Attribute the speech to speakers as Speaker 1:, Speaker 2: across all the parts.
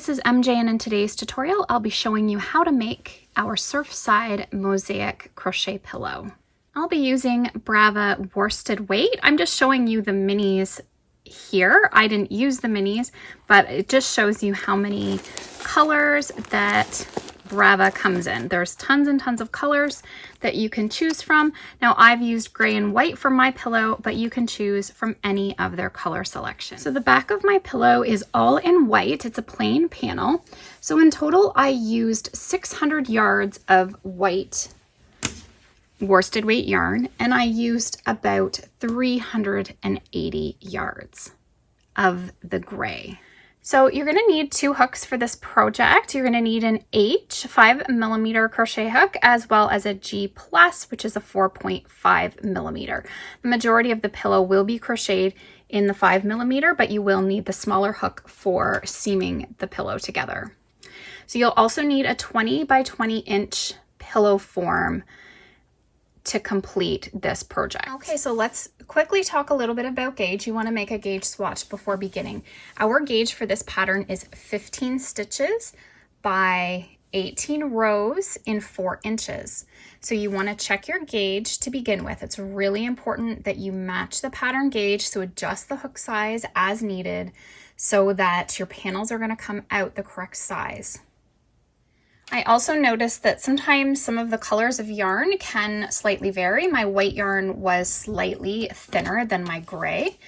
Speaker 1: this is MJ, and in today's tutorial I'll be showing you how to make our Surfside mosaic crochet pillow. I'll be using Brava worsted weight. I'm just showing you the minis here. I didn't use the minis, but it just shows you how many colors that Brava comes in. There's tons and tons of colors that you can choose from. Now I've used gray and white for my pillow, but you can choose from any of their color selection. So the back of my pillow is all in white. It's a plain panel. So in total, I used 600 yards of white worsted weight yarn, and I used about 380 yards of the gray. So you're going to need 2 hooks for this project. You're going to need an H 5mm crochet hook, as well as a G plus, which is a 4.5mm. The majority of the pillow will be crocheted in the 5mm, but you will need the smaller hook for seaming the pillow together. So you'll also need a 20 by 20 inch pillow form to complete this project. Okay, so let's quickly talk a little bit about gauge. You want to make a gauge swatch before beginning. Our gauge for this pattern is 15 stitches by 18 rows in 4 inches. So you want to check your gauge to begin with. It's really important that you match the pattern gauge, so adjust the hook size as needed so that your panels are going to come out the correct size. I also noticed that sometimes some of the colors of yarn can slightly vary. My white yarn was slightly thinner than my gray,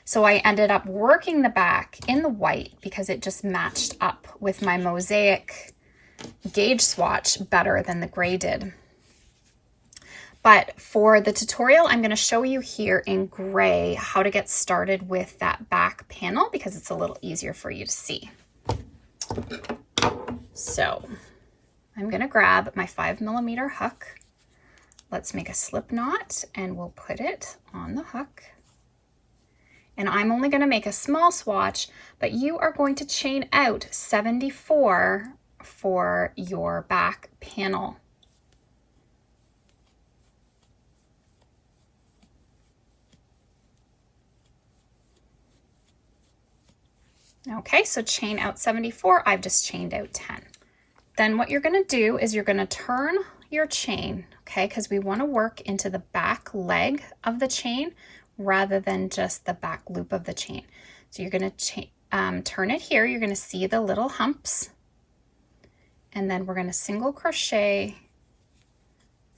Speaker 1: so I ended up working the back in the white because it just matched up with my mosaic gauge swatch better than the gray did. But for the tutorial, I'm going to show you here in gray how to get started with that back panel because it's a little easier for you to see. So I'm going to grab my 5mm hook. Let's make a slip knot and we'll put it on the hook. And I'm only going to make a small swatch, but you are going to chain out 74 for your back panel. Okay, so chain out 74. I've just chained out 10. Then what you're going to do is you're going to turn your chain, okay, because we want to work into the back leg of the chain rather than just the back loop of the chain. So you're going to turn it here. You're going to see the little humps, and then we're going to single crochet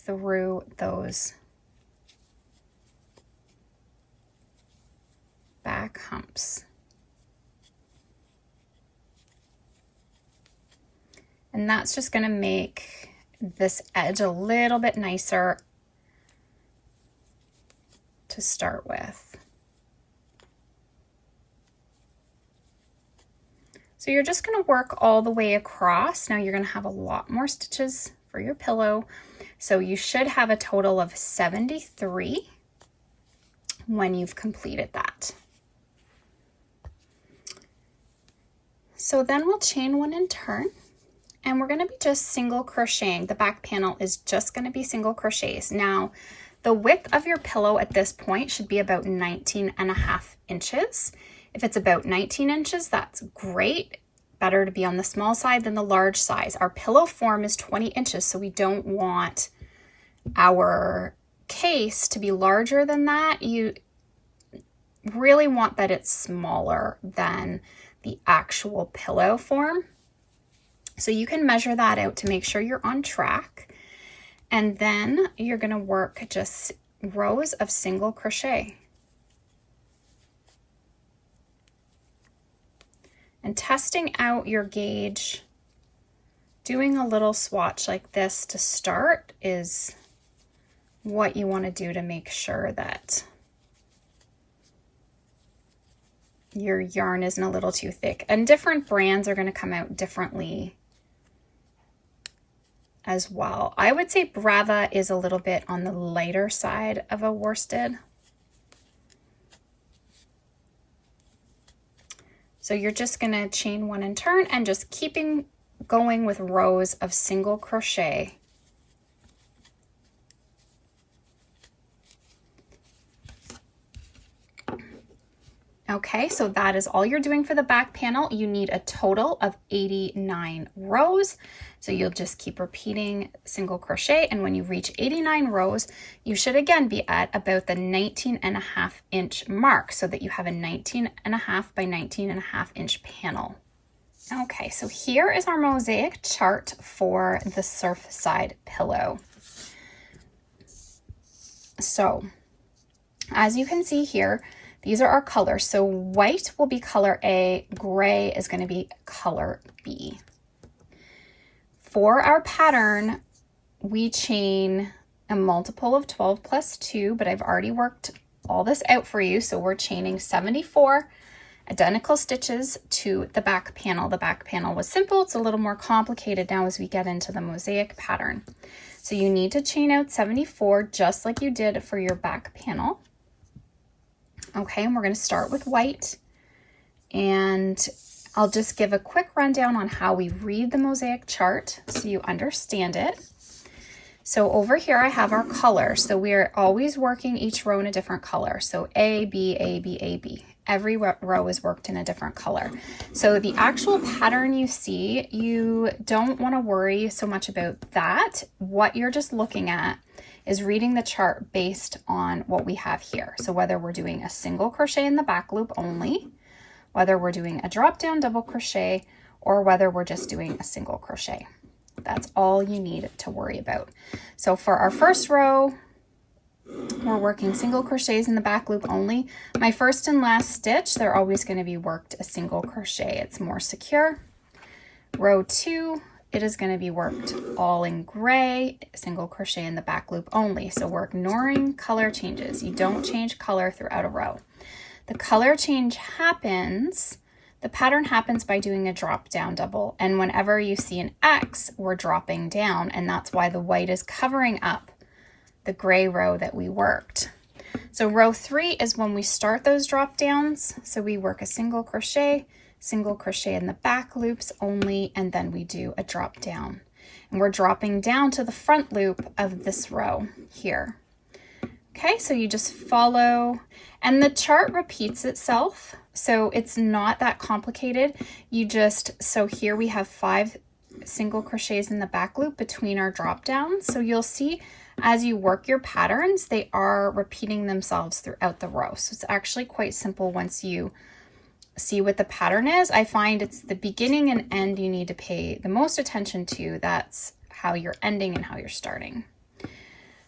Speaker 1: through those back humps. And that's just going to make this edge a little bit nicer to start with. So you're just going to work all the way across. Now you're going to have a lot more stitches for your pillow. So you should have a total of 73 when you've completed that. So then we'll chain 1 and turn. And we're going to be just single crocheting. The back panel is just going to be single crochets. Now, the width of your pillow at this point should be about 19.5 inches. If it's about 19 inches, that's great. Better to be on the small side than the large size. Our pillow form is 20 inches, so we don't want our case to be larger than that. You really want that it's smaller than the actual pillow form. So you can measure that out to make sure you're on track. And then you're going to work just rows of single crochet. And testing out your gauge, doing a little swatch like this to start is what you want to do to make sure that your yarn isn't a little too thick. And different brands are going to come out differently as well. I would say Brava is a little bit on the lighter side of a worsted. So you're just going to chain 1 and turn and just keeping going with rows of single crochet. Okay, so that is all you're doing for the back panel. You need a total of 89 rows. So you'll just keep repeating single crochet, and when you reach 89 rows, you should again be at about the 19.5 inch mark so that you have a 19.5 by 19.5 inch panel. Okay, so here is our mosaic chart for the Surfside pillow. So as you can see here, these are our colors. So white will be color A, gray is going to be color B. For our pattern, we chain a multiple of 12 plus 2, but I've already worked all this out for you. So we're chaining 74 identical stitches to the back panel. The back panel was simple. It's a little more complicated now as we get into the mosaic pattern. So you need to chain out 74 just like you did for your back panel. Okay, and we're going to start with white, and I'll just give a quick rundown on how we read the mosaic chart so you understand it. So over here I have our color. So we're always working each row in a different color. So A, B, A, B, A, B. Every row is worked in a different color. So the actual pattern you see, you don't want to worry so much about that. What you're just looking at is reading the chart based on what we have here. So whether we're doing a single crochet in the back loop only, whether we're doing a drop down double crochet, or whether we're just doing a single crochet. That's all you need to worry about. So for our first row, we're working single crochets in the back loop only. My first and last stitch, they're always going to be worked a single crochet. It's more secure. Row 2, it is going to be worked all in gray, single crochet in the back loop only. So we're ignoring color changes. You don't change color throughout a row. The color change happens, the pattern happens by doing a drop down double. And whenever you see an X, we're dropping down, and that's why the white is covering up the gray row that we worked. So row 3 is when we start those drop downs. So we work a single crochet in the back loops only, and then we do a drop down. And we're dropping down to the front loop of this row here. Okay, so you just follow, and the chart repeats itself. So it's not that complicated. So here we have 5 single crochets in the back loop between our drop downs. So you'll see as you work your patterns, they are repeating themselves throughout the row. So it's actually quite simple once you see what the pattern is. I find it's the beginning and end you need to pay the most attention to. That's how you're ending and how you're starting.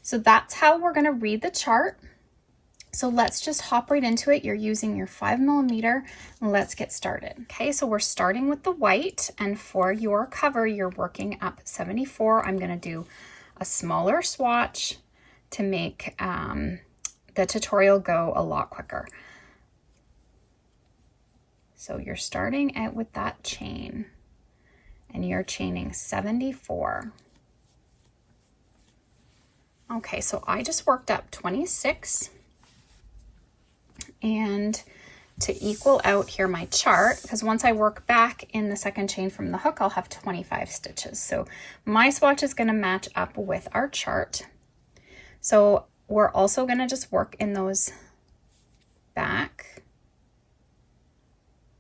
Speaker 1: So that's how we're going to read the chart. So let's just hop right into it. You're using your 5mm, and let's get started. Okay, so we're starting with the white, and for your cover, you're working up 74. I'm going to do a smaller swatch to make the tutorial go a lot quicker. So you're starting out with that chain, and you're chaining 74. Okay, so I just worked up 26, and to equal out here my chart, because once I work back in the second chain from the hook, I'll have 25 stitches. So my swatch is going to match up with our chart. So we're also going to just work in those back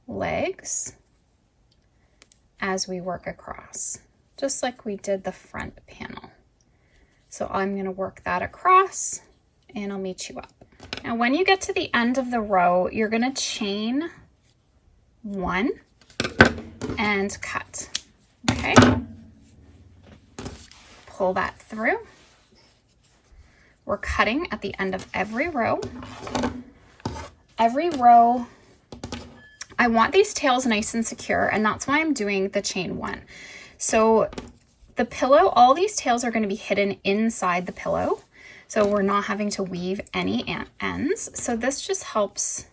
Speaker 1: legs as we work across, just like we did the front panel. So I'm going to work that across, and I'll meet you up. Now, when you get to the end of the row, you're going to chain 1 and cut. Okay. Pull that through. We're cutting at the end of every row. Every row, I want these tails nice and secure, and that's why I'm doing the chain 1. So the pillow, all these tails are going to be hidden inside the pillow. So we're not having to weave any ends. So this just helps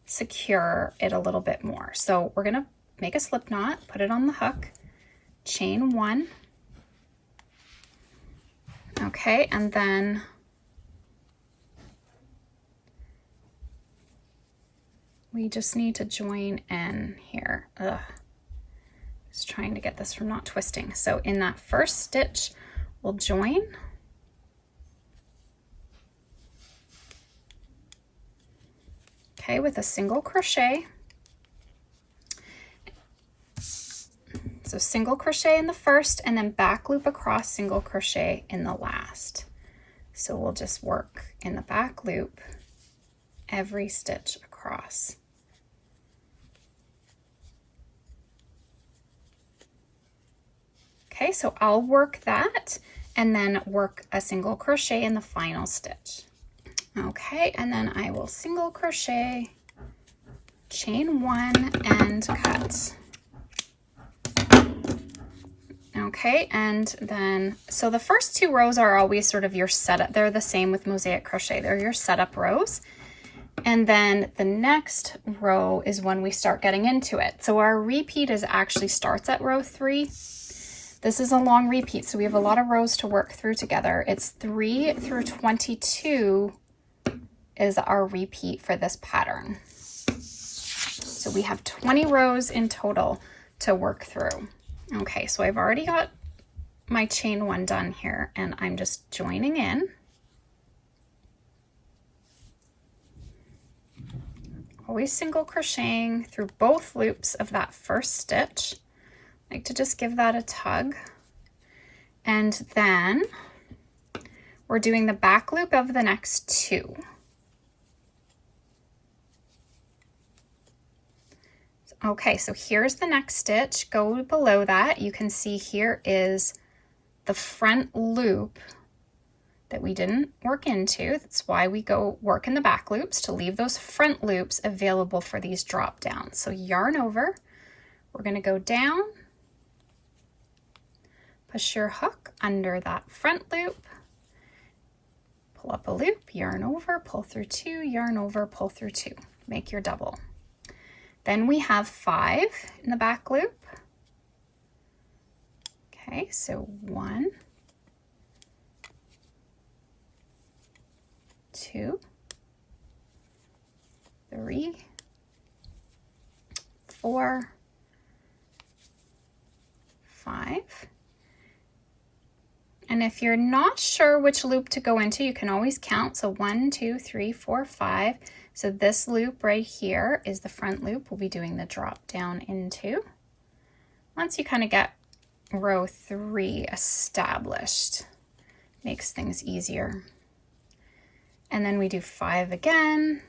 Speaker 1: secure it a little bit more. So we're gonna make a slip knot, put it on the hook, chain 1. Okay, and then we just need to join in here. Just trying to get this from not twisting. So in that first stitch, we'll join. okay, with a single crochet. So single crochet in the first and then back loop across, single crochet in the last. So we'll just work in the back loop every stitch across. Okay, so I'll work that and then work a single crochet in the final stitch. Okay, and then I will single crochet, chain 1 and cut. Okay, and then, so the first 2 rows are always sort of your setup. They're the same with Mosaic Crochet. They're your setup rows. And then the next row is when we start getting into it. So our repeat actually starts at row 3. This is a long repeat, so we have a lot of rows to work through together. It's 3 through 22 is our repeat for this pattern. So we have 20 rows in total to work through. Okay, so I've already got my chain 1 done here, and I'm just joining in. Always single crocheting through both loops of that first stitch. I like to just give that a tug. And then we're doing the back loop of the next 2. Okay, so here's the next stitch. Go below that. You can see here is the front loop that we didn't work into. That's why we go work in the back loops, to leave those front loops available for these drop downs. So yarn over, we're going to go down, push your hook under that front loop, pull up a loop, yarn over, pull through 2, yarn over, pull through 2, make your double. Then we have 5 in the back loop. Okay, so 1, 2, 3, 4, 5. And if you're not sure which loop to go into, you can always count. So 1, 2, 3, 4, 5. So this loop right here is the front loop we'll be doing the drop down into. Once you kind of get row 3 established, makes things easier. And then we do 5 again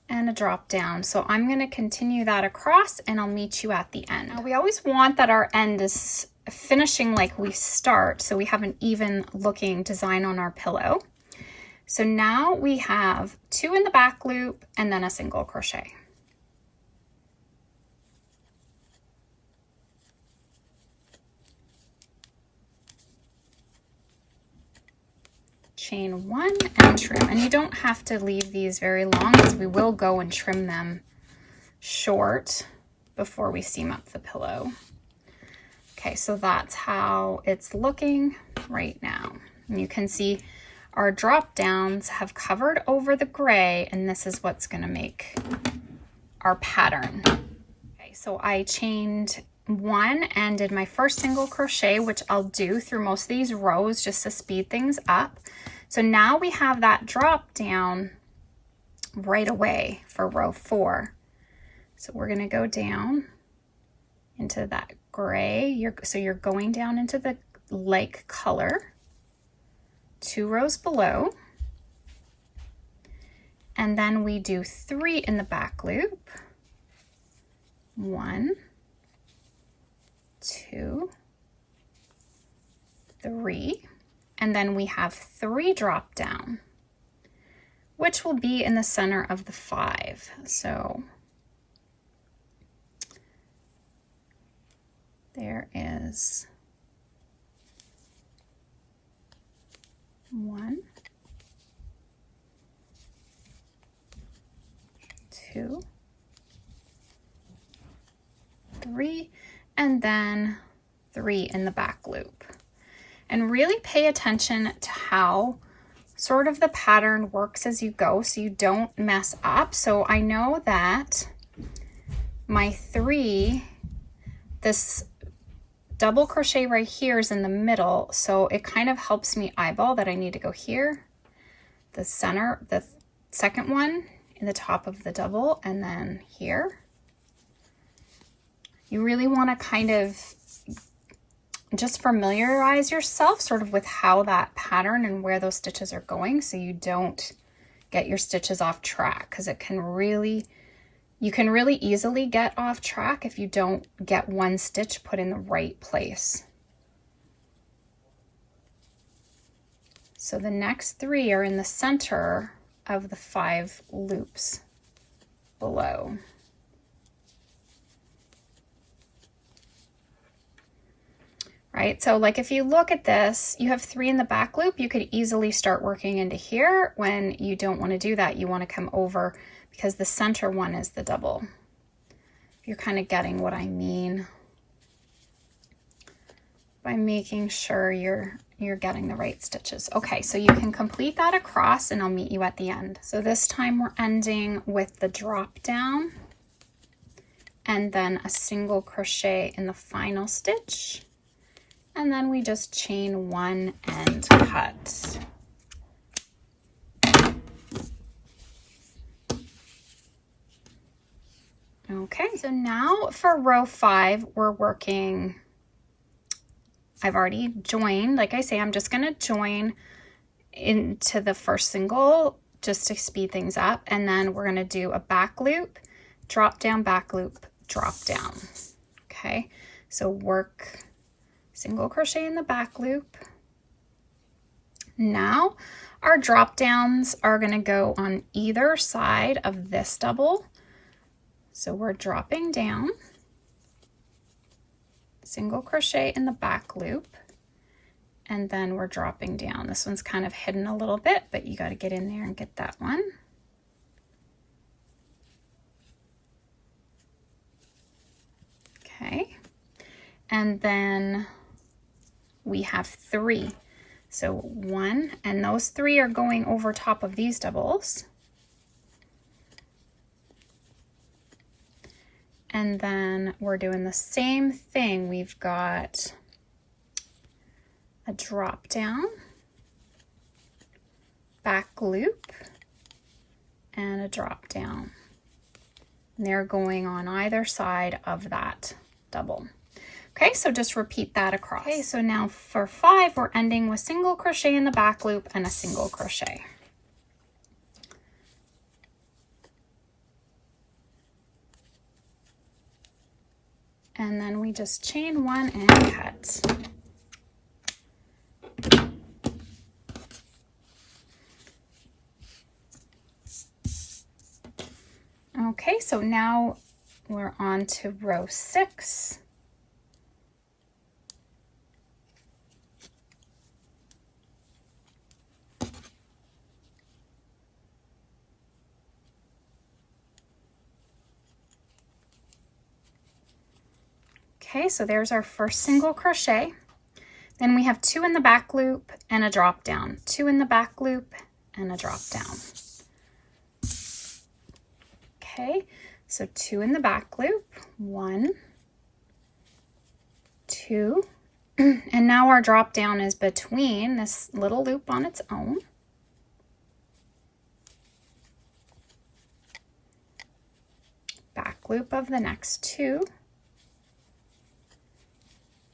Speaker 1: and a drop down. So I'm going to continue that across and I'll meet you at the end. Now we always want that our end is finishing like we start, so we have an even looking design on our pillow. So now we have 2 in the back loop and then a single crochet. Chain 1 and trim. And you don't have to leave these very long, because we will go and trim them short before we seam up the pillow. Okay, so that's how it's looking right now. And you can see our drop downs have covered over the gray, and this is what's going to make our pattern. Okay, so I chained 1 and did my first single crochet, which I'll do through most of these rows just to speed things up. So now we have that drop down right away for row 4. So we're going to go down into that gray. So you're going down into the lake color, 2 rows below, and then we do 3 in the back loop. 1, 2, 3, and then we have 3 drop down, which will be in the center of the 5. So there is 1, 2, 3, and then 3 in the back loop. And really pay attention to how sort of the pattern works as you go, so you don't mess up. So I know that my 3, this double crochet right here is in the middle, so it kind of helps me eyeball that I need to go here. The center, the second one in the top of the double and then here. You really want to kind of just familiarize yourself sort of with how that pattern and where those stitches are going so you don't get your stitches off track, because it can really, you can really easily get off track if you don't get one stitch put in the right place. So the next 3 are in the center of the 5 loops below. Right, so like if you look at this, you have 3 in the back loop. You could easily start working into here. When you don't want to do that, you want to come over because the center one is the double. You're kind of getting what I mean by making sure you're getting the right stitches. Okay, so you can complete that across and I'll meet you at the end. So this time we're ending with the drop down and then a single crochet in the final stitch. And then we just chain 1 and cut. Okay, so now for row 5, we're working, I've already joined, like I say, I'm just gonna join into the first single just to speed things up. And then we're gonna do a back loop, drop down, back loop, drop down. Okay, so work single crochet in the back loop. Now our drop downs are going to go on either side of this double. So we're dropping down, single crochet in the back loop, and then we're dropping down. This one's kind of hidden a little bit, but you got to get in there and get that one. Okay, and then we have 3. So 1, and those 3 are going over top of these doubles. And then we're doing the same thing. We've got a drop down, back loop, and a drop down. And they're going on either side of that double. Okay, so just repeat that across. Okay, so now for 5, we're ending with single crochet in the back loop and a single crochet. And then we just chain 1 and cut. Okay, so now we're on to row 6. Okay, so there's our first single crochet. Then we have 2 in the back loop and a drop down, 2 in the back loop and a drop down. Okay, so 2 in the back loop, 1, 2, and now our drop down is between this little loop on its own. Back loop of the next 2.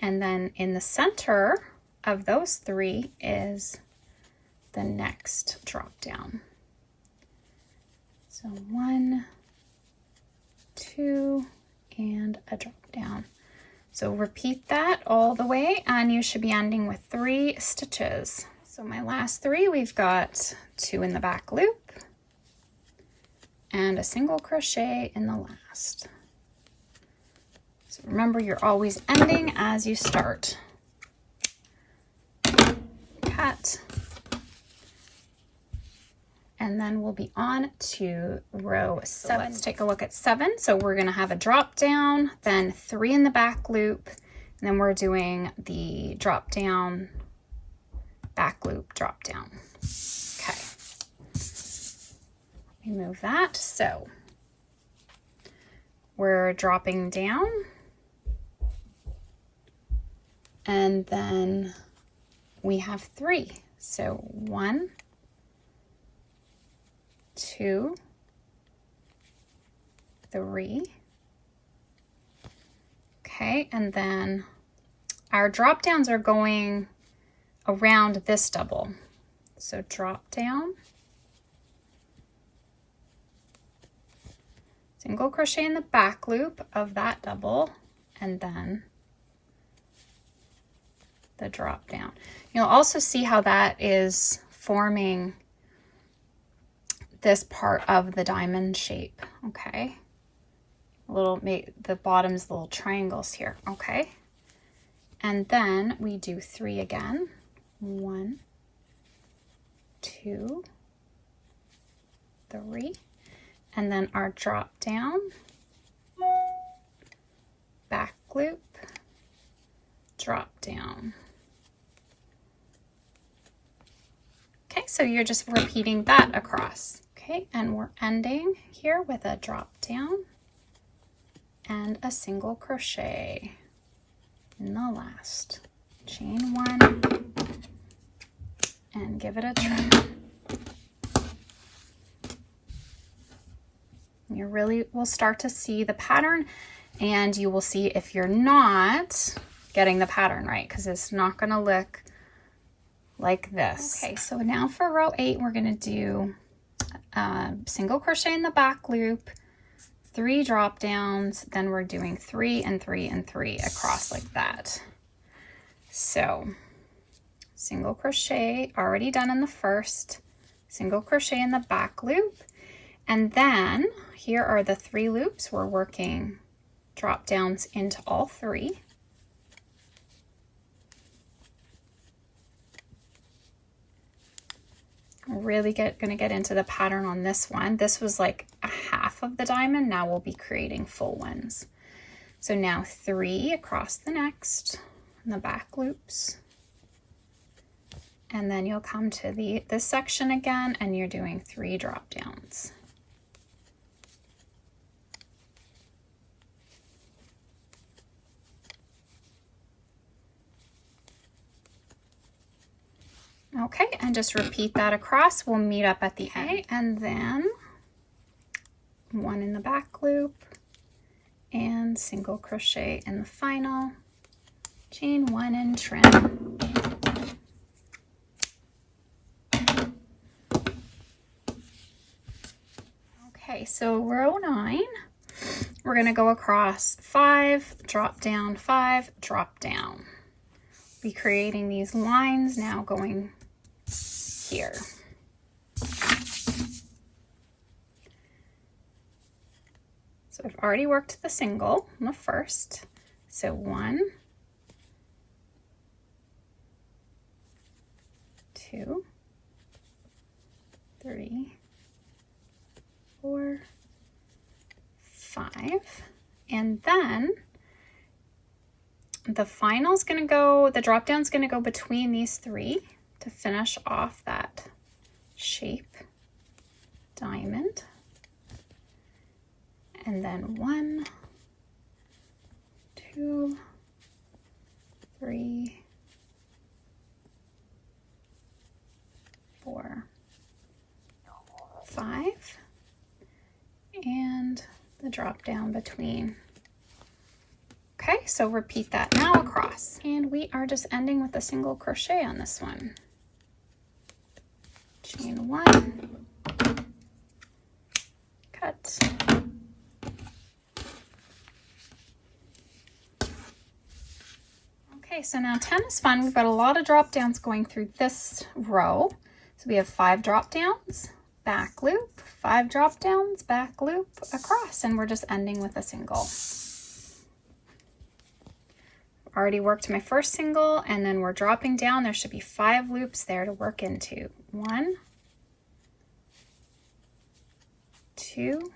Speaker 1: And then in the center of those 3 is the next drop down. So 1, 2, and a drop down. So repeat that all the way and you should be ending with 3 stitches. So my last 3, we've got 2 in the back loop and a single crochet in the last. So remember, you're always ending as you start. Cut. And then we'll be on to row 7. So let's take a look at 7. So we're going to have a drop down, then 3 in the back loop, and then we're doing the drop down, back loop, drop down. Okay. Let me move that. So we're dropping down. And then we have 3. So 1, 2, 3. Okay, and then our drop downs are going around this double. So drop down, single crochet in the back loop of that double, and then the drop down. You'll also see how that is forming this part of the diamond shape, okay? The bottom's little triangles here, okay? And then we do 3 again. 1, 2, 3, and then our drop down, back loop, drop down. Okay, so you're just repeating that across. Okay, and we're ending here with a drop down and a single crochet in the last. Chain 1 and give it a trim. You really will start to see the pattern, and you will see if you're not getting the pattern right, because it's not going to look like this. Okay, so now for row 8, we're going to do single crochet in the back loop, 3 drop downs, then we're doing 3 and 3 and 3 across like that. So single crochet already done in the first, single crochet in the back loop, and then here are the 3 loops. We're working drop downs into all 3. Really gonna get into the pattern on this one. This was like a half of the diamond. Now we'll be creating full ones. So now 3 across the next in the back loops. And then you'll come to this section again, and you're doing 3 drop downs. Okay, and just repeat that across. We'll meet up at the end. And then 1 in the back loop and single crochet in the final, chain 1 and trim. Okay, so row 9, we're going to go across 5, drop down, 5, drop down. Be creating these lines now going here. So I've already worked the single on the first. So 1, 2, 3, 4, 5, and then the final's gonna go, the drop down's gonna go between these 3 to finish off that shape diamond. And then 1, 2, 3, 4, 5, and the drop down between. Okay, so repeat that now across. And we are just ending with a single crochet on this one. Chain 1, cut, okay, so now 10 is fun. We've got a lot of drop downs going through this row. So we have 5 drop downs, back loop, 5 drop downs, back loop, across, and we're just ending with a single. Already worked my first single, and then we're dropping down. There should be 5 loops there to work into. 1, 2,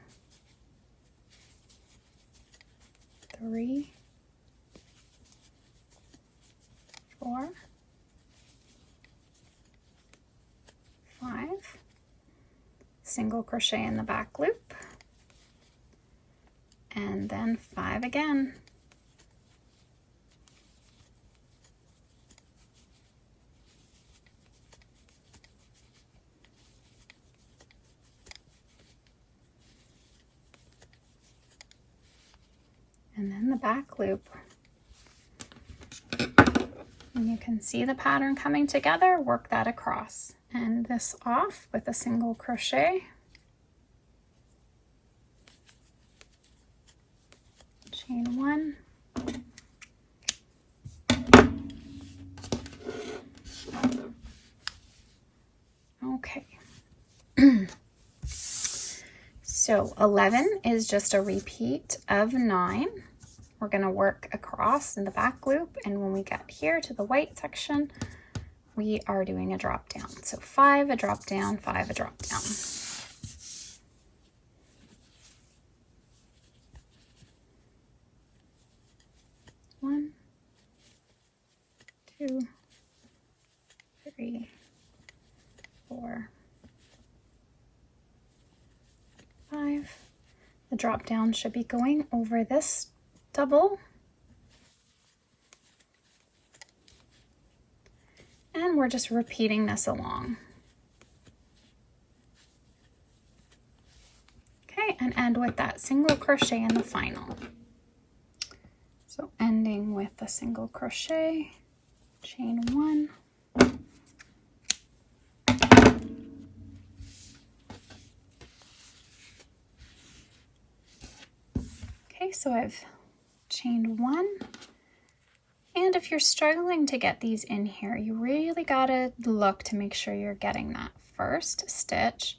Speaker 1: 3, 4, 5, single crochet in the back loop, and then 5 again. and then the back loop. And you can see the pattern coming together, work that across. End this off with a single crochet. Chain 1. Okay. So 11 is just a repeat of 9. We're going to work across in the back loop, and when we get here to the white section, we are doing a drop down. So 5, a drop down, 5, a drop down. One, 2, 3, 4, 5. The drop down should be going over this double. And we're just repeating this along. Okay, and end with that single crochet in the final. So ending with a single crochet, chain 1. Okay, so I've chained 1. And if you're struggling to get these in here, you really gotta look to make sure you're getting that first stitch.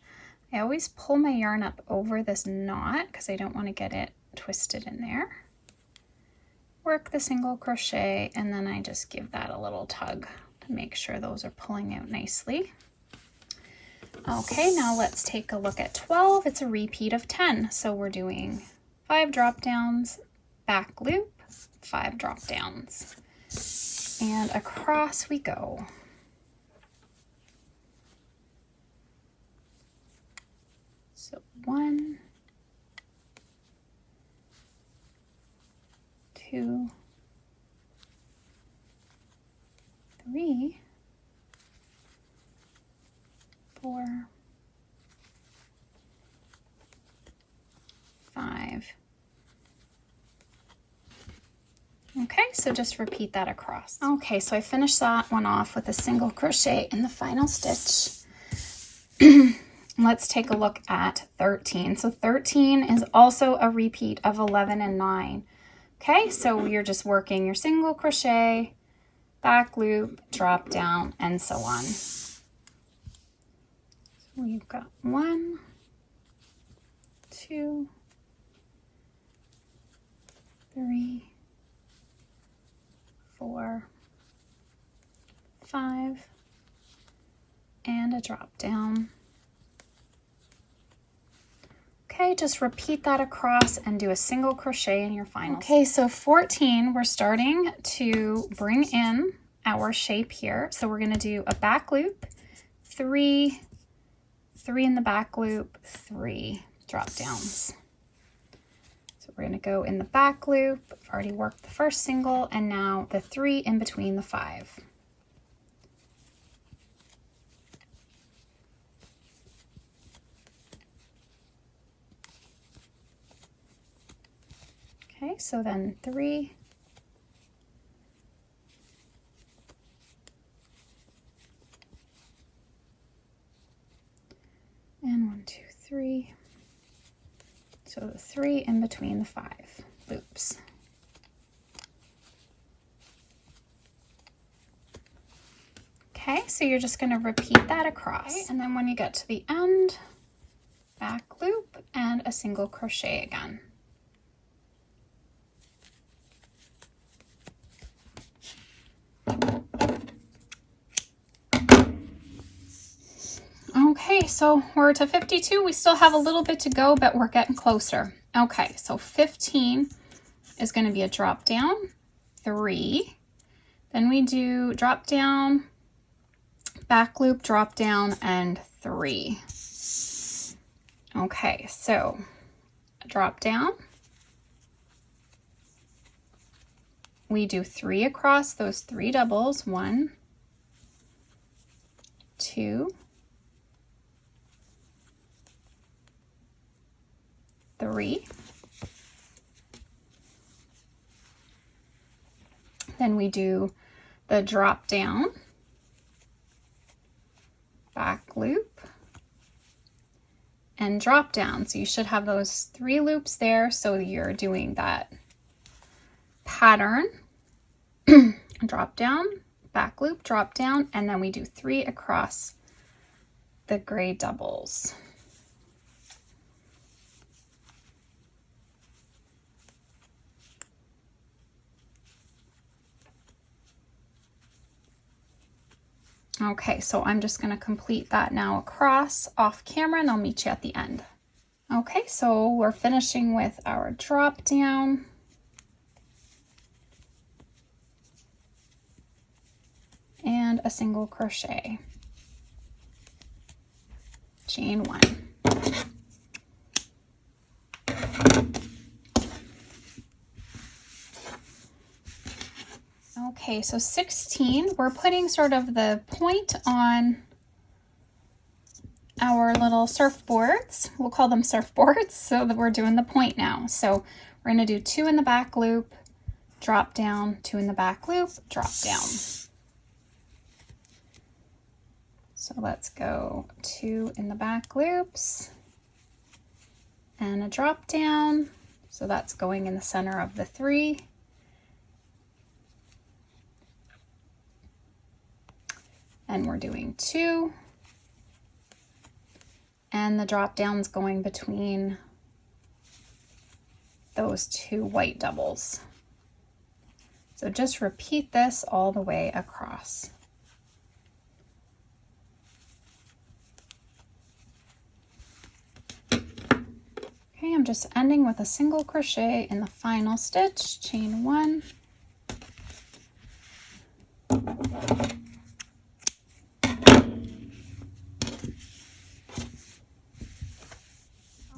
Speaker 1: I always pull my yarn up over this knot because I don't want to get it twisted in there. Work the single crochet, and then I just give that a little tug to make sure those are pulling out nicely. Okay, now let's take a look at 12. It's a repeat of 10. So we're doing 5 drop downs, back loop, 5 drop downs, and across we go. So 1, 2, 3, 4, 5. Okay, so just repeat that across. Okay, so I finished that one off with a single crochet in the final stitch. Let's take a look at 13. So 13 is also a repeat of 11 and 9. Okay, so you're just working your single crochet, back loop, drop down, and so on. So we've got 1, 2, 3, 4, 5, and a drop down. Okay, just repeat that across and do a single crochet in your final. Okay, so 14, we're starting to bring in our shape here. So we're going to do a back loop, 3, 3 in the back loop, 3 drop downs. So we're going to go in the back loop. I've already worked the first single, and now the 3 in between the 5. Okay, so then 3, and 1, 2, 3. So the 3 in between the 5 loops. Okay, so you're just going to repeat that across. Okay, and then when you get to the end, back loop and a single crochet again. Okay, so we're to 52. We still have a little bit to go, but we're getting closer. Okay, so 15 is going to be a drop down, 3. Then we do drop down, back loop, drop down, and 3. Okay, so a drop down. We do 3 across those 3 doubles. 1, 2, 3, Then we do the drop down, back loop, and drop down. So you should have those 3 loops there. So you're doing that pattern, drop down, back loop, drop down, and then we do 3 across the gray doubles. Okay, so I'm just going to complete that now across off camera, and I'll meet you at the end. Okay, so we're finishing with our drop down. And a single crochet. Chain 1. Okay, so 16, we're putting sort of the point on our little surfboards. We'll call them surfboards, so that we're doing the point now. So we're going to do 2 in the back loop, drop down, 2 in the back loop, drop down. So let's go 2 in the back loops and a drop down. So that's going in the center of the 3. And we're doing 2. And the drop down's going between those 2 white doubles. So just repeat this all the way across. Okay, I'm just ending with a single crochet in the final stitch, chain 1.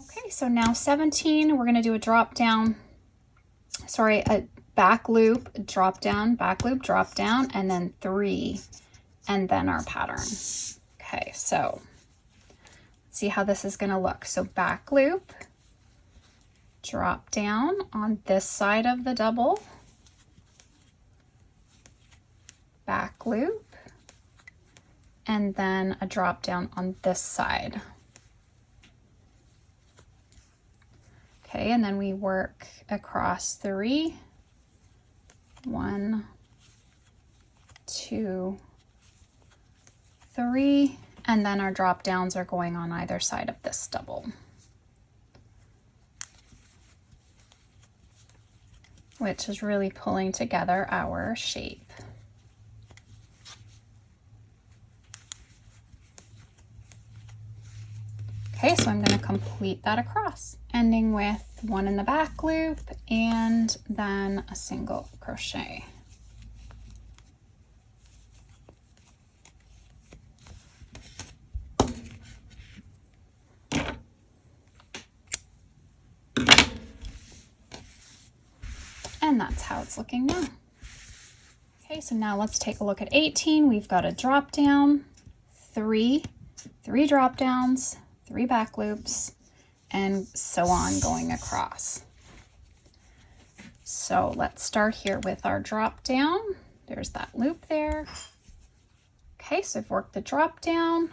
Speaker 1: Okay, so now 17, we're going to do a drop down, a back loop, drop down, back loop, drop down, and then 3, and then our pattern. Okay, so let's see how this is going to look. So back loop, drop down on this side of the double, back loop, and then a drop down on this side. Okay, and then we work across 3, 1, 2, 3, and then our drop downs are going on either side of this double, which is really pulling together our shape. Okay, so I'm going to complete that across, ending with 1 in the back loop and then a single crochet. And that's how it's looking now. Okay, so now let's take a look at 18. We've got a drop down, 3 drop downs, 3 back loops, and so on going across. So let's start here with our drop down. There's that loop there. Okay, so I've worked the drop down.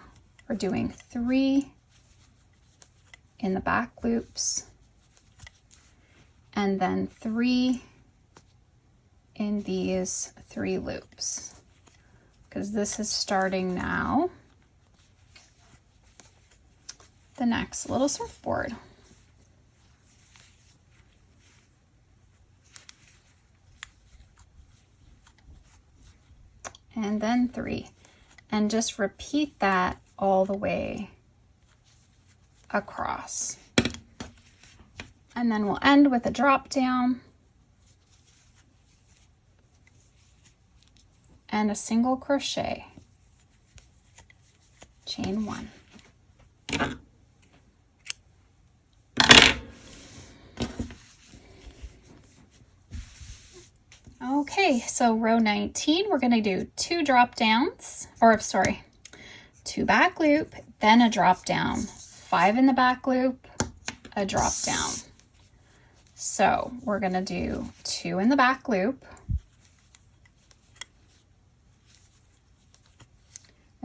Speaker 1: We're doing 3 in the back loops, and then 3 in these 3 loops, because this is starting now the next little surfboard. And then 3, and just repeat that all the way across. And then we'll end with a drop down and a single crochet, chain 1. Okay, so row 19, we're going to do 2 drop downs, 2 back loop, then a drop down, 5 in the back loop, a drop down. So we're going to do 2 in the back loop,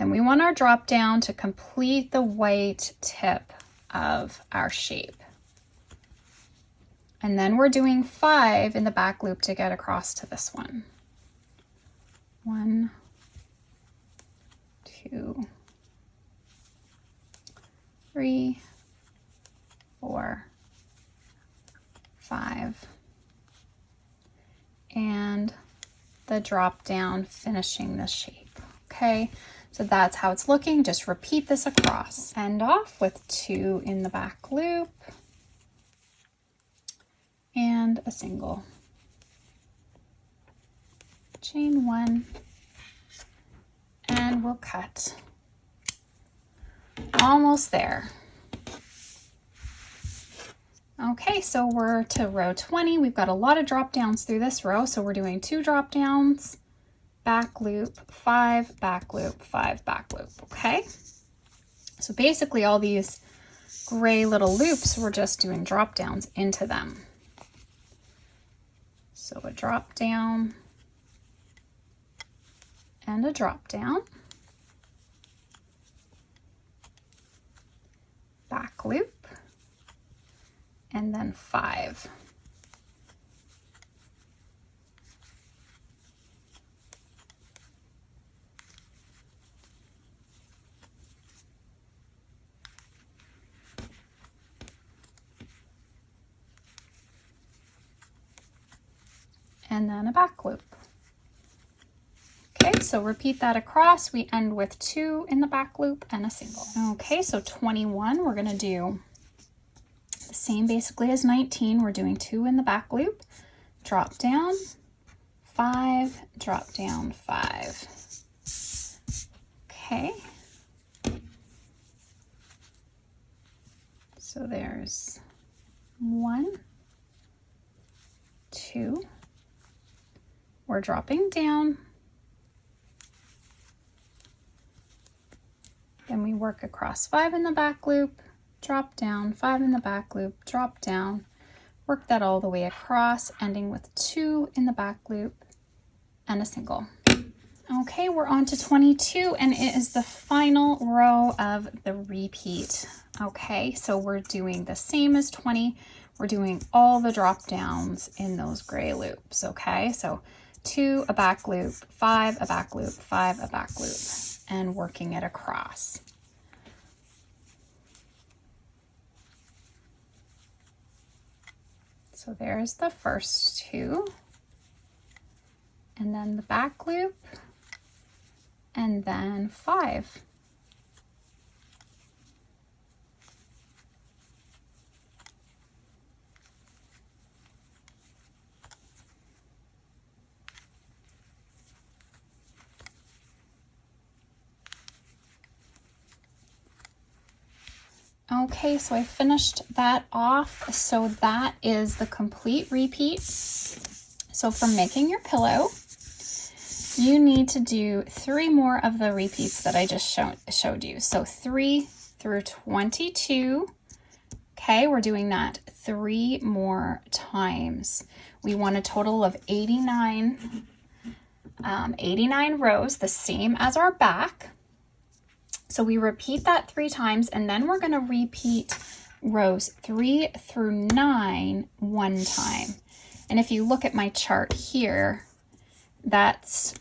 Speaker 1: And we want our drop down to complete the white tip of our shape. And then we're doing 5 in the back loop to get across to this one. 1, 2, 3, 4, 5, and the drop down finishing the shape. Okay, so that's how it's looking. Just repeat this across. End off with 2 in the back loop and a single. Chain 1, and we'll cut. Almost there. Okay, so we're to row 20. We've got a lot of drop downs through this row, so we're doing 2 drop downs, back loop, 5, back loop, 5, back loop, okay? So basically all these gray little loops, we're just doing drop downs into them. So a drop down and a drop down, back loop, and then 5. And then a back loop. Okay, so repeat that across. We end with 2 in the back loop and a single. Okay, so 21, we're gonna do the same basically as 19. We're doing 2 in the back loop, drop down, 5, drop down, 5. Okay. So there's 1, 2. We're dropping down. Then we work across 5 in the back loop, drop down, 5 in the back loop, drop down, work that all the way across, ending with 2 in the back loop and a single. Okay, we're on to 22, and it is the final row of the repeat. Okay, so we're doing the same as 20. We're doing all the drop downs in those gray loops. Okay, so 2, a back loop, 5, a back loop, 5, a back loop, and working it across. So there's the first 2, and then the back loop, and then 5. Okay, so I finished that off. So that is the complete repeat. So for making your pillow, you need to do 3 more of the repeats that I just showed you. So 3 through 22. Okay, we're doing that 3 more times. We want a total of 89 rows, the same as our back. So we repeat that 3 times, and then we're going to repeat rows 3 through 9 1 time. And if you look at my chart here, that's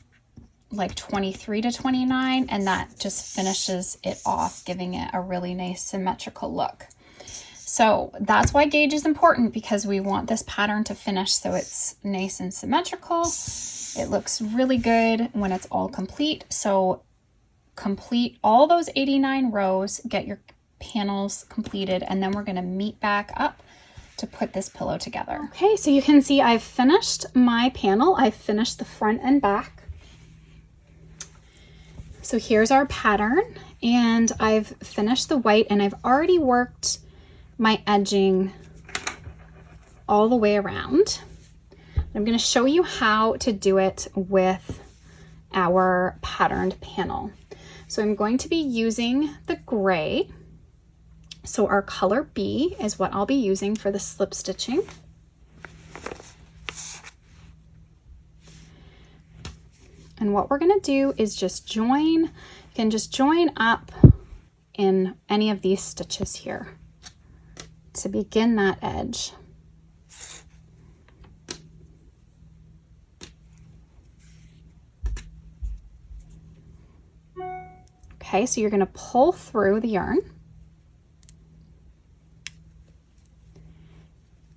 Speaker 1: like 23 to 29, and that just finishes it off, giving it a really nice symmetrical look. So that's why gauge is important, because we want this pattern to finish so it's nice and symmetrical. It looks really good when it's all complete. So complete all those 89 rows, get your panels completed, and then we're going to meet back up to put this pillow together. Okay, so you can see I've finished my panel. I've finished the front and back. So here's our pattern, and I've finished the white, and I've already worked my edging all the way around. I'm going to show you how to do it with our patterned panel. So I'm going to be using the gray. So our color B is what I'll be using for the slip stitching. And what we're going to do is just join. You can just join up in any of these stitches here to begin that edge. Okay, so you're going to pull through the yarn.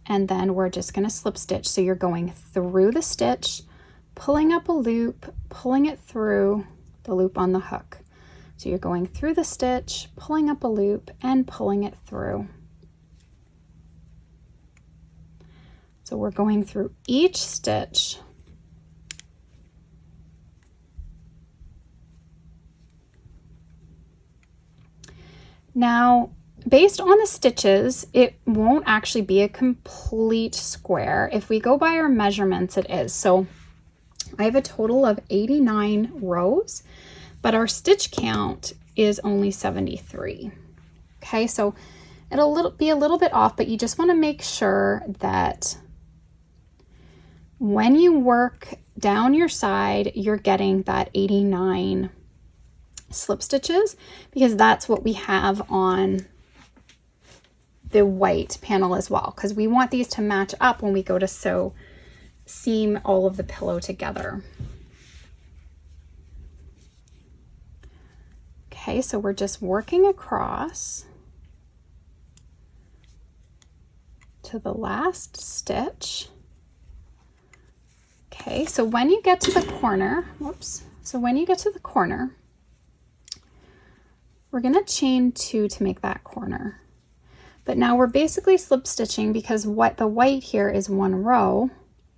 Speaker 1: And then we're just going to slip stitch. So you're going through the stitch, pulling up a loop, pulling it through the loop on the hook. So you're going through the stitch, pulling up a loop, and pulling it through. So we're going through each stitch. Now, based on the stitches, it won't actually be a complete square. If we go by our measurements, it is. So I have a total of 89 rows, but our stitch count is only 73. Okay, so it'll be a little bit off, but you just want to make sure that when you work down your side, you're getting that 89 slip stitches, because that's what we have on the white panel as well, because we want these to match up when we go to seam all of the pillow together. Okay, so we're just working across to the last stitch. Okay, so when you get to the corner, we're going to chain 2 to make that corner. But now we're basically slip stitching because the white here is 1 row.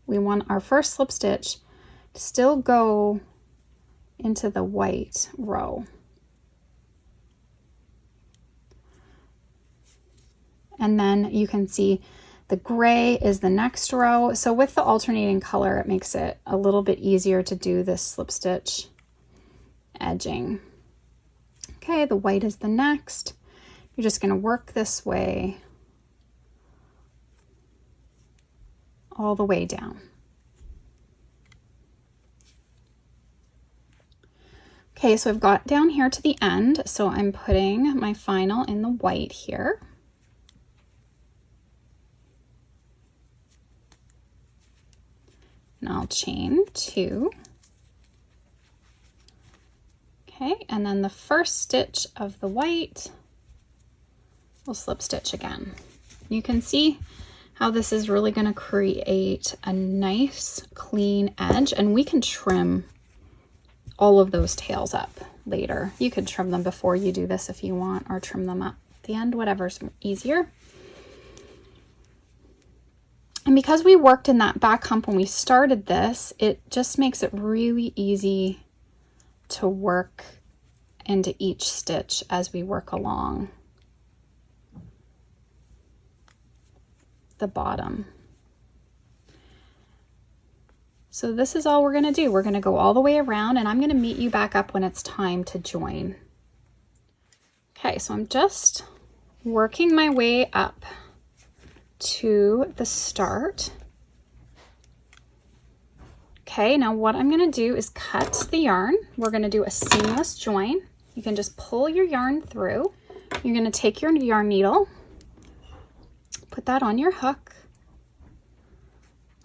Speaker 1: We want our first slip stitch to still go into the white row. And then you can see the gray is the next row. So with the alternating color, it makes it a little bit easier to do this slip stitch edging. Okay, the white is the next. You're just going to work this way all the way down. Okay, so I've got down here to the end, so I'm putting my final in the white here. And I'll chain 2. Okay, and then the first stitch of the white, we'll slip stitch again. You can see how this is really going to create a nice clean edge, and we can trim all of those tails up later. You could trim them before you do this if you want, or trim them up at the end, whatever's easier. And because we worked in that back hump when we started this, it just makes it really easy to work into each stitch as we work along the bottom. So this is all we're going to do. We're going to go all the way around, and I'm going to meet you back up when it's time to join. Okay, so I'm just working my way up to the start. Okay, now what I'm going to do is cut the yarn. We're going to do a seamless join. You can just pull your yarn through. You're going to take your yarn needle, put that on your hook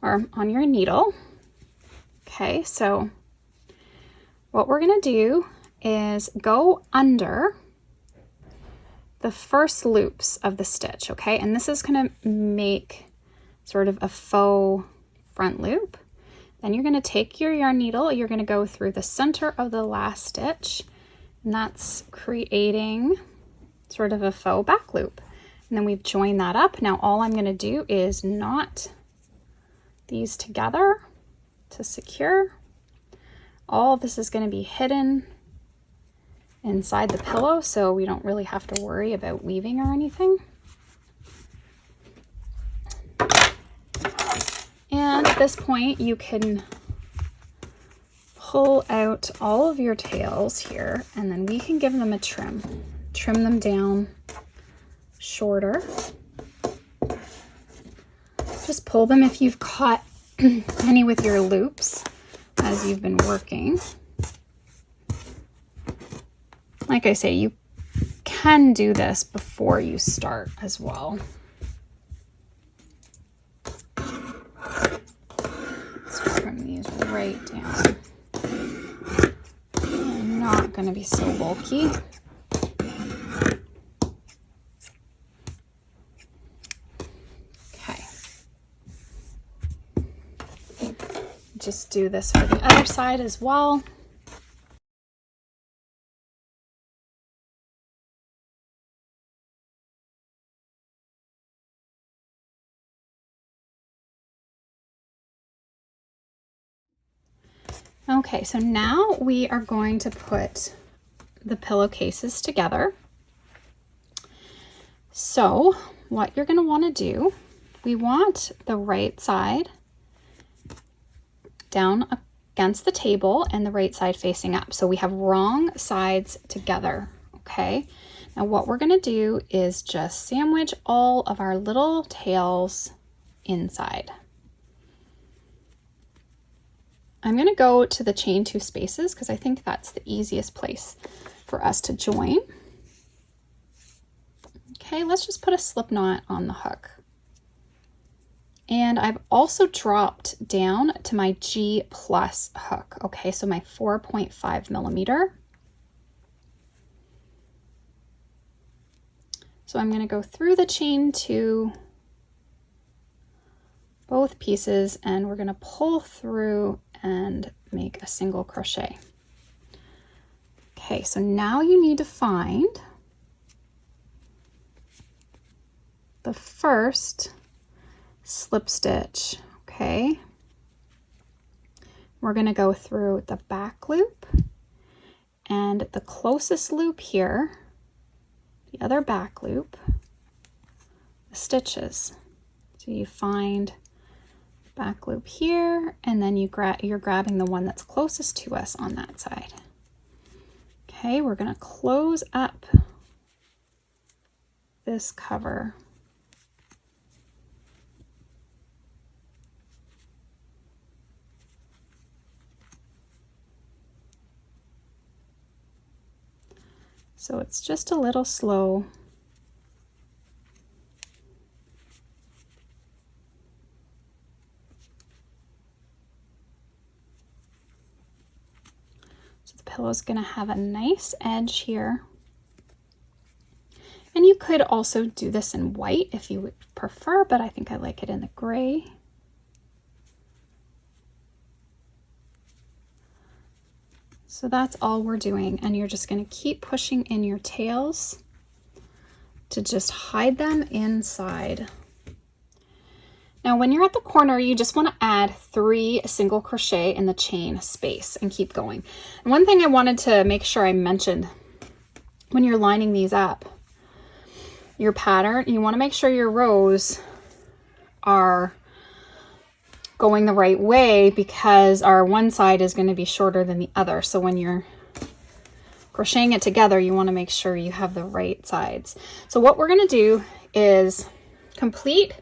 Speaker 1: or on your needle. Okay, so what we're going to do is go under the first loops of the stitch, okay? And this is going to make sort of a faux front loop. Then you're going to take your yarn needle, you're going to go through the center of the last stitch, and that's creating sort of a faux back loop. And then we've joined that up. Now all I'm going to do is knot these together to secure. All of this is going to be hidden inside the pillow, so we don't really have to worry about weaving or anything. And at this point, you can pull out all of your tails here, and then we can give them a trim. Trim them down shorter. Just pull them if you've caught any with your loops as you've been working. Like I say, you can do this before you start as well. Let's trim these right down. They're not going to be so bulky. Okay. Just do this for the other side as well. Okay, so now we are going to put the pillowcases together. So what you're going to want to do, we want the right side down against the table and the right side facing up. So we have wrong sides together, okay? Now what we're going to do is just sandwich all of our little tails inside. I'm going to go to the chain 2 spaces because I think that's the easiest place for us to join. Okay, let's just put a slip knot on the hook. And I've also dropped down to my G plus hook. Okay, so my 4.5 millimeter. So I'm going to go through the chain 2, both pieces, and we're going to pull through and make a single crochet. Okay, so now you need to find the first slip stitch. Okay, we're going to go through the back loop and the closest loop here, the other back loop, the stitches. So you find back loop here, and then you're grabbing the one that's closest to us on that side. Okay, we're going to close up this cover. So it's just a little slow. Pillow is going to have a nice edge here. And you could also do this in white if you would prefer, but I think I like it in the gray. So that's all we're doing, and you're just going to keep pushing in your tails to just hide them inside. Now when you're at the corner, you just want to add 3 single crochet in the chain space and keep going. And one thing I wanted to make sure I mentioned when you're lining these up, your pattern, you want to make sure your rows are going the right way because our one side is going to be shorter than the other. So when you're crocheting it together, you want to make sure you have the right sides. So what we're going to do is complete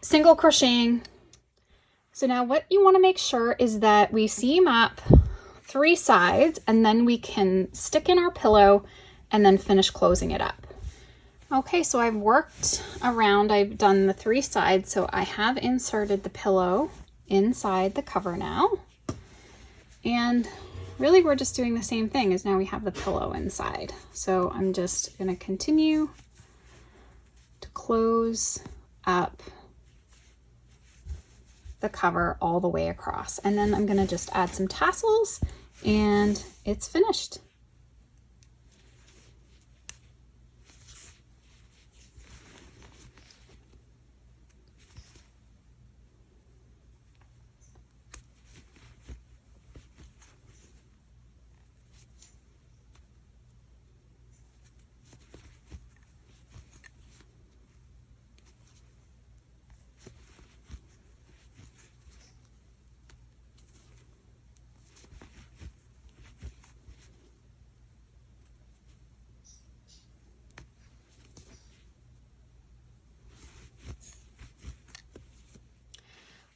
Speaker 1: single crocheting. So now what you want to make sure is that we seam up 3 sides, and then we can stick in our pillow and then finish closing it up. Okay, so I've worked around, I've done the 3 sides, so I have inserted the pillow inside the cover now. And really we're just doing the same thing as now we have the pillow inside. So I'm just going to continue to close up the cover all the way across, and then I'm going to just add some tassels and it's finished.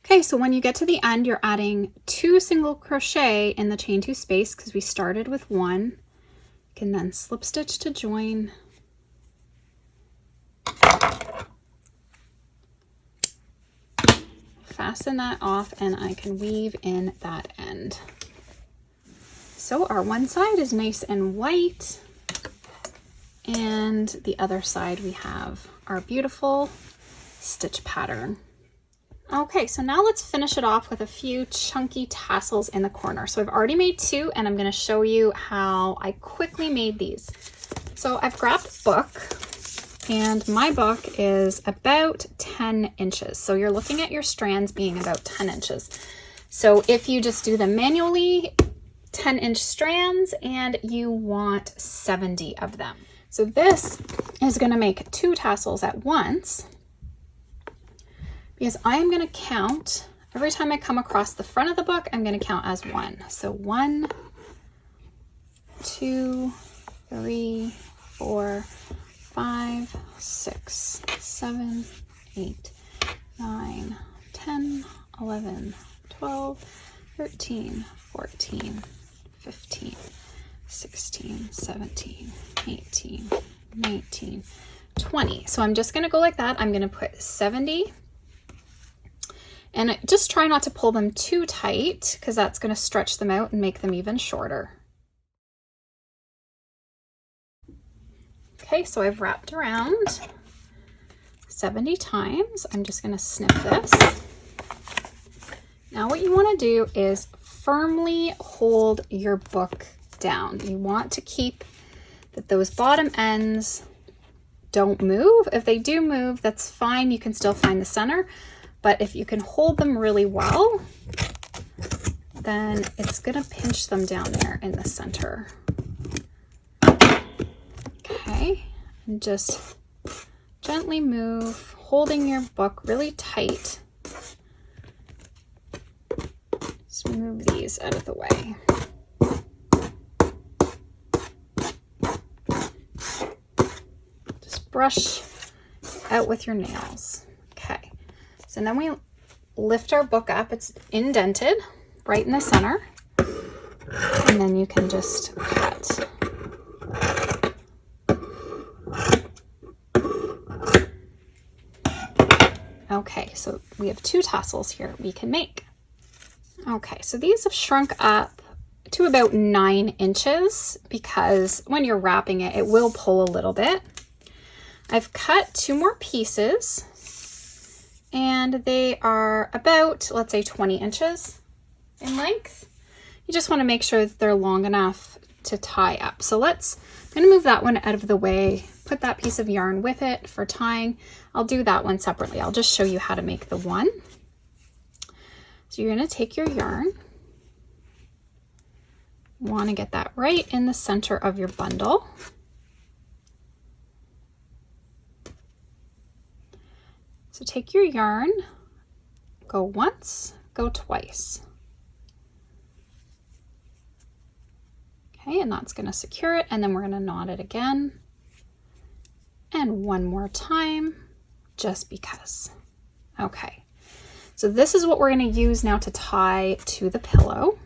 Speaker 1: Okay, so when you get to the end, you're adding 2 single crochet in the chain 2 space because we started with 1, Can then slip stitch to join. Fasten that off and I can weave in that end. So our one side is nice and white, and the other side we have our beautiful stitch pattern. Okay, so now let's finish it off with a few chunky tassels in the corner. So I've already made two, and I'm going to show you how I quickly made these. So I've grabbed a book, and my book is about 10 inches. So you're looking at your strands being about 10 inches. So if you just do them manually, 10-inch strands, and you want 70 of them. So this is going to make two tassels at once, because I am going to count every time I come across the front of the book. I'm going to count as one. So 1, 2, 3, 4, 5, 6, 7, 8, 9, 10, 11, 12, 13, 14, 15, 16, 17, 18, 19, 20. So I'm just going to go like that. I'm going to put 70. And just try not to pull them too tight, because that's going to stretch them out and make them even shorter. Okay, so I've wrapped around 70 times. I'm just going to snip this. Now what you want to do is firmly hold your book down. You want to keep that those bottom ends don't move. If they do move, that's fine. You can still find the center. But if you can hold them really well, then it's going to pinch them down there in the center. Okay, and just gently move, holding your book really tight. Just move these out of the way. Just brush out with your nails. Okay. So then we lift our book up. It's indented right in the center. And then you can just cut. Okay, so we have two tassels here we can make. Okay, so these have shrunk up to about 9 inches, because when you're wrapping it, it will pull a little bit. I've cut 2 more pieces, and they are about, let's say, 20 inches in length. You just want to make sure that they're long enough to tie up. So I'm going to move that one out of the way, put that piece of yarn with it for tying. I'll do that one separately. I'll just show you how to make the one. So you're going to take your yarn. You want to get that right in the center of your bundle. So take your yarn, go once, go twice. Okay, and that's going to secure it, and then we're going to knot it again. And one more time, just because. Okay, so this is what we're going to use now to tie to the pillow.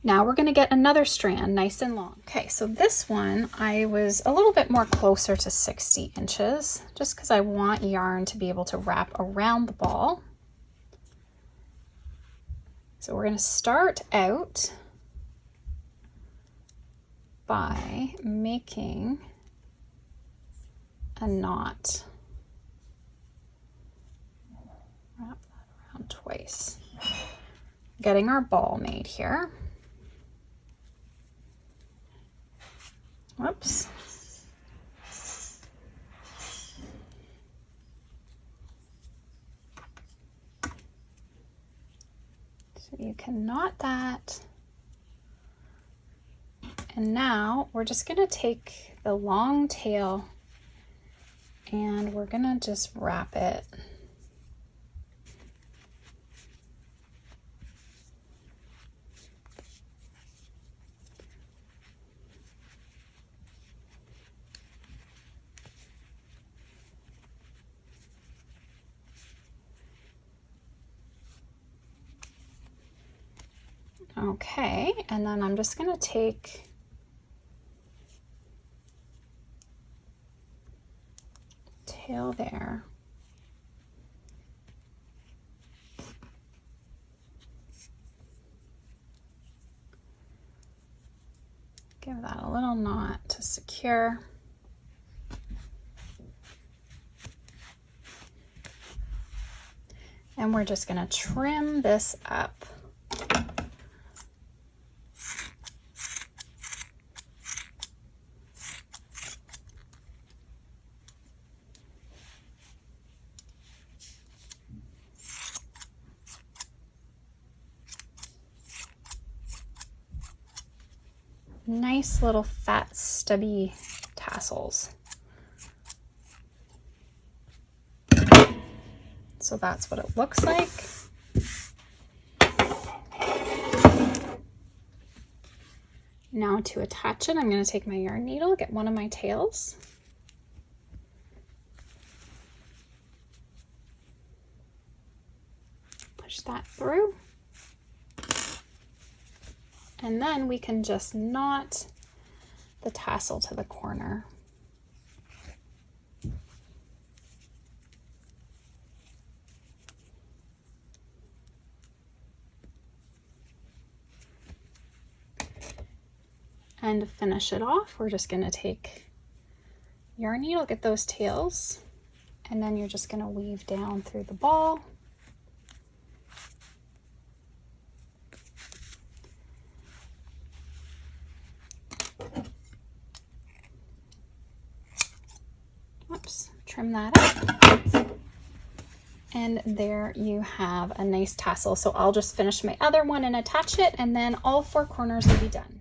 Speaker 1: Now we're going to get another strand nice and long. Okay, so this one, I was a little bit more closer to 60 inches, just because I want yarn to be able to wrap around the ball. So we're going to start out by making a knot. Wrap that around twice. Getting our ball made here. Whoops. So you can knot that. And now we're just going to take the long tail and we're going to just wrap it . Okay, and then I'm just going to take tail there. Give that a little knot to secure. And we're just going to trim this up. Nice little fat stubby tassels. So that's what it looks like. Now to attach it, I'm going to take my yarn needle, get one of my tails. Push that through. And then we can just knot the tassel to the corner. And to finish it off, we're just going to take yarn needle, get those tails, and then you're just going to weave down through the ball. Oops, trim that up. And there you have a nice tassel. So I'll just finish my other one and attach it, and then all 4 corners will be done.